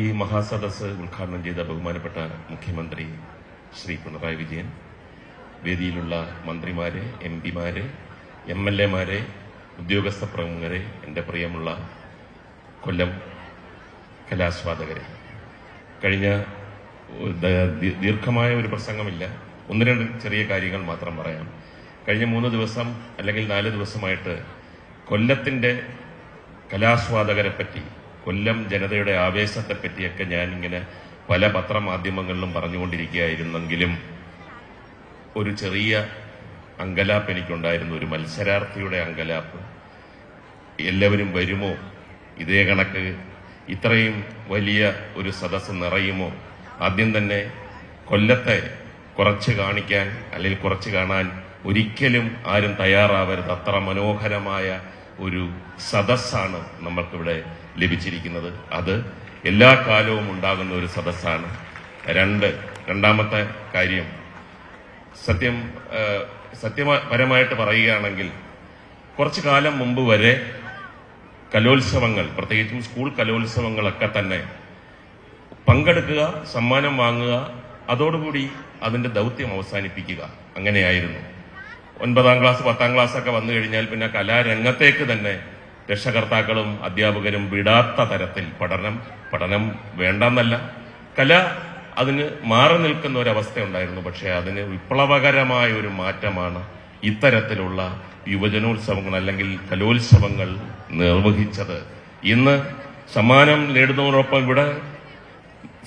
ഈ മഹാസദസ് ഉദ്ഘാടനം ചെയ്ത ബഹുമാനപ്പെട്ട മുഖ്യമന്ത്രി ശ്രീ പിണറായി വിജയൻ, വേദിയിലുള്ള മന്ത്രിമാരെ, എംപിമാരെ, MLA മാരെ, ഉദ്യോഗസ്ഥ പ്രമുഖരെ, എൻ്റെ പ്രിയമുള്ള കൊല്ലം കലാസ്വാദകരെ, കഴിഞ്ഞ ദീർഘമായ ഒരു പ്രസംഗമില്ല, 1-2 ചെറിയ കാര്യങ്ങൾ മാത്രം പറയാം. കഴിഞ്ഞ 3 ദിവസം അല്ലെങ്കിൽ 4 ദിവസമായിട്ട് കൊല്ലത്തിന്റെ കലാസ്വാദകരെ പറ്റി, കൊല്ലം ജനതയുടെ ആവേശത്തെപ്പറ്റിയൊക്കെ ഞാനിങ്ങനെ പല പത്രമാധ്യമങ്ങളിലും പറഞ്ഞുകൊണ്ടിരിക്കുകയായിരുന്നെങ്കിലും ഒരു ചെറിയ അങ്കലാപ്പ് എനിക്കുണ്ടായിരുന്നു, ഒരു മത്സരാർത്ഥിയുടെ അങ്കലാപ്പ്. എല്ലാവരും വരുമോ, ഇതേ കണക്ക് ഇത്രയും വലിയ ഒരു സദസ്സ് നിറയുമോ? ആദ്യം തന്നെ കൊല്ലത്തെ കുറച്ച് കാണിക്കാൻ അല്ലെങ്കിൽ കുറച്ച് കാണാൻ ഒരിക്കലും ആരും തയ്യാറാവരുത്. അത്ര മനോഹരമായ ഒരു സദസ്സാണ് നമ്മൾക്കിവിടെ ലഭിച്ചിരിക്കുന്നത്. അത് എല്ലാ കാലവും ഒരു സദസ്സാണ്. രണ്ടാമത്തെ കാര്യം, സത്യപരമായിട്ട് പറയുകയാണെങ്കിൽ കുറച്ചു കാലം മുമ്പ് വരെ കലോത്സവങ്ങൾ, പ്രത്യേകിച്ചും സ്കൂൾ കലോത്സവങ്ങളൊക്കെ തന്നെ പങ്കെടുക്കുക, സമ്മാനം വാങ്ങുക, അതോടുകൂടി അതിന്റെ ദൗത്യം അവസാനിപ്പിക്കുക, അങ്ങനെയായിരുന്നു. 9ാം ക്ലാസ് 10ാം ക്ലാസ് ഒക്കെ വന്നു കഴിഞ്ഞാൽ പിന്നെ കലാരംഗത്തേക്ക് തന്നെ രക്ഷകർത്താക്കളും അധ്യാപകരും വിടാത്ത തരത്തിൽ പഠനം വേണ്ടെന്നല്ല, കല അതിന് മാറി നിൽക്കുന്ന ഒരവസ്ഥ ഉണ്ടായിരുന്നു. പക്ഷെ അതിന് വിപ്ലവകരമായ ഒരു മാറ്റമാണ് ഇത്തരത്തിലുള്ള യുവജനോത്സവങ്ങൾ അല്ലെങ്കിൽ കലോത്സവങ്ങൾ നിർവഹിച്ചത്. ഇന്ന് സമ്മാനം നേടുന്നതോടൊപ്പം ഇവിടെ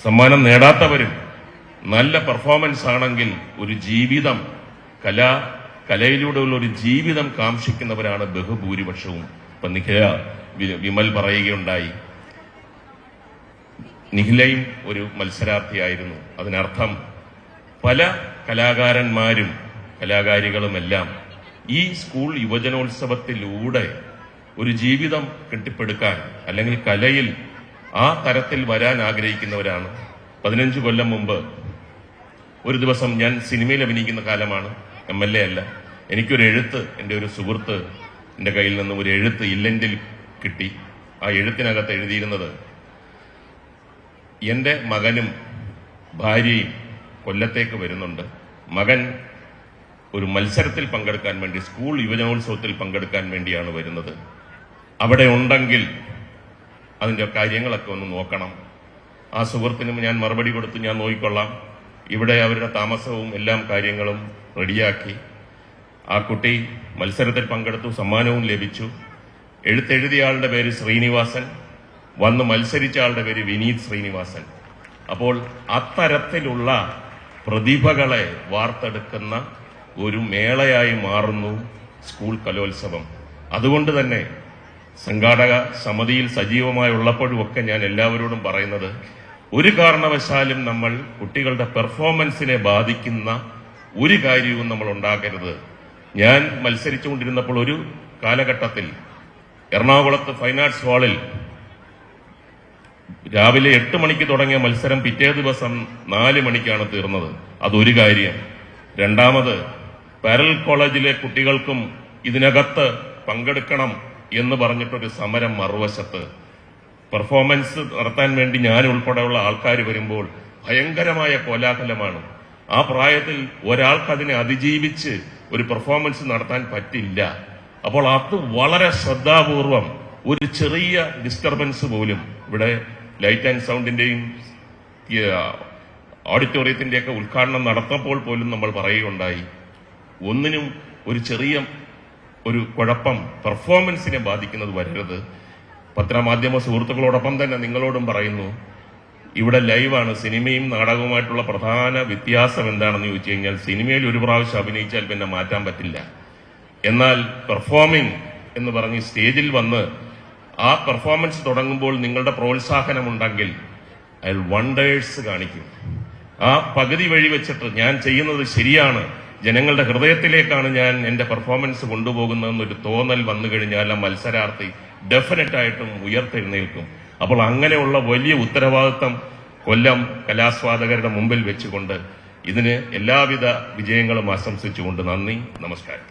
സമ്മാനം നേടാത്തവരും നല്ല പെർഫോമൻസ് ആണെങ്കിൽ ഒരു ജീവിതം, കലയിലൂടെയുള്ള ഒരു ജീവിതം കാംക്ഷിക്കുന്നവരാണ് ബഹുഭൂരിപക്ഷവും. ഇപ്പൊ വിമൽ പറയുകയുണ്ടായി, നിഖിലയും ഒരു മത്സരാർത്ഥിയായിരുന്നു. അതിനർത്ഥം പല കലാകാരന്മാരും കലാകാരികളുമെല്ലാം ഈ സ്കൂൾ യുവജനോത്സവത്തിലൂടെ ഒരു ജീവിതം കെട്ടിപ്പടുക്കാൻ അല്ലെങ്കിൽ കലയിൽ ആ തരത്തിൽ വരാൻ ആഗ്രഹിക്കുന്നവരാണ്. 15 കൊല്ലം മുമ്പ് ഒരു ദിവസം, ഞാൻ സിനിമയിൽ അഭിനയിക്കുന്ന കാലമാണ്, MLA അല്ല, എനിക്കൊരു എഴുത്ത്, എൻ്റെ ഒരു സുഹൃത്ത് എൻ്റെ കയ്യിൽ നിന്നും ഒരു എഴുത്ത് ഇല്ലൻ്റിൽ കിട്ടി. ആ എഴുത്തിനകത്ത് എഴുതിയിരുന്നത്, എൻ്റെ മകനും ഭാര്യയും കൊല്ലത്തേക്ക് വരുന്നുണ്ട്, മകൻ ഒരു മത്സരത്തിൽ പങ്കെടുക്കാൻ വേണ്ടി, സ്കൂൾ യുവജനോത്സവത്തിൽ പങ്കെടുക്കാൻ വേണ്ടിയാണ് വരുന്നത്, അവിടെ ഉണ്ടെങ്കിൽ അതിൻ്റെ കാര്യങ്ങളൊക്കെ ഒന്ന് നോക്കണം. ആ സുഹൃത്തിനും ഞാൻ മറുപടി കൊടുത്തു, ഞാൻ നോക്കിക്കൊള്ളാം. ഇവിടെ അവരുടെ താമസവും എല്ലാ കാര്യങ്ങളും റെഡിയാക്കി. ആ കുട്ടി മത്സരത്തിൽ പങ്കെടുത്തു, സമ്മാനവും ലഭിച്ചു. എഴുത്തെഴുതിയ ആളുടെ പേര് ശ്രീനിവാസൻ, വന്ന് മത്സരിച്ച ആളുടെ പേര് വിനീത് ശ്രീനിവാസൻ. അപ്പോൾ അത്തരത്തിലുള്ള പ്രതിഭകളെ വാർത്തെടുക്കുന്ന ഒരു മേളയായി മാറുന്നു സ്കൂൾ കലോത്സവം. അതുകൊണ്ട് തന്നെ സംഘാടക സമിതിയിൽ സജീവമായി ഉള്ളപ്പോഴും ഒക്കെ ഞാൻ എല്ലാവരോടും പറയുന്നത്, ഒരു കാരണവശാലും നമ്മൾ കുട്ടികളുടെ പെർഫോമൻസിനെ ബാധിക്കുന്ന ഒരു കാര്യവും നമ്മൾ ഉണ്ടാക്കരുത്. ഞാൻ മത്സരിച്ചുകൊണ്ടിരുന്നപ്പോൾ ഒരു കാലഘട്ടത്തിൽ എറണാകുളത്ത് ഫൈൻ ആർട്സ് ഹാളിൽ രാവിലെ 8 മണിക്ക് തുടങ്ങിയ മത്സരം പിറ്റേ ദിവസം 4 മണിക്കാണ് തീർന്നത്. അതൊരു കാര്യം. രണ്ടാമത്, പാരലൽ കോളേജിലെ കുട്ടികൾക്കും ഇതിനകത്ത് പങ്കെടുക്കണം എന്ന് പറഞ്ഞിട്ടൊരു സമരം മറുവശത്ത്. പെർഫോമൻസ് നടത്താൻ വേണ്ടി ഞാൻ ഉൾപ്പെടെയുള്ള ആൾക്കാർ വരുമ്പോൾ ഭയങ്കരമായ കോലാഹലമാണ്. ആ പ്രായത്തിൽ ഒരാൾക്ക് അതിനെ അതിജീവിച്ച് ഒരു പെർഫോമൻസ് നടത്താൻ പറ്റില്ല. അപ്പോൾ അത് വളരെ ശ്രദ്ധാപൂർവം, ഒരു ചെറിയ ഡിസ്റ്റർബൻസ് പോലും, ഇവിടെ ലൈറ്റ് ആൻഡ് സൗണ്ടിന്റെയും ഓഡിറ്റോറിയത്തിന്റെയൊക്കെ ഉദ്ഘാടനം നടത്തപ്പോൾ പോലും നമ്മൾ പറയുകയുണ്ടായി, ഒന്നിനും ഒരു ചെറിയ ഒരു കുഴപ്പം പെർഫോമൻസിനെ ബാധിക്കുന്നത് വരരുത്. പത്രമാധ്യമ സുഹൃത്തുക്കളോടൊപ്പം തന്നെ നിങ്ങളോടും പറയുന്നു, ഇവിടെ ലൈവാണ്. സിനിമയും നാടകവുമായിട്ടുള്ള പ്രധാന വ്യത്യാസം എന്താണെന്ന് ചോദിച്ചു കഴിഞ്ഞാൽ, സിനിമയിൽ ഒരു പ്രാവശ്യം അഭിനയിച്ചാൽ പിന്നെ മാറ്റാൻ പറ്റില്ല. എന്നാൽ പെർഫോമിംഗ് എന്ന് പറഞ്ഞ് സ്റ്റേജിൽ വന്ന് ആ പെർഫോമൻസ് തുടങ്ങുമ്പോൾ നിങ്ങളുടെ പ്രോത്സാഹനമുണ്ടെങ്കിൽ അയാൾ വണ്ടേഴ്സ് കാണിക്കും. ആ പകുതി വഴി വെച്ചിട്ട് ഞാൻ ചെയ്യുന്നത് ശരിയാണ്, ജനങ്ങളുടെ ഹൃദയത്തിലേക്കാണ് ഞാൻ എന്റെ പെർഫോമൻസ് കൊണ്ടുപോകുന്നതെന്നൊരു തോന്നൽ വന്നു കഴിഞ്ഞാൽ ആ മത്സരാർത്ഥി ഡെഫിനറ്റായിട്ടും ഉയർത്തെഴുന്നേൽക്കും. അപ്പോൾ അങ്ങനെയുള്ള വലിയ ഉത്തരവാദിത്തം കൊല്ലം കലാസ്വാദകരുടെ മുമ്പിൽ വെച്ചുകൊണ്ട് ഇതിന് എല്ലാവിധ വിജയങ്ങളും ആശംസിച്ചുകൊണ്ട് നന്ദി, നമസ്കാരം.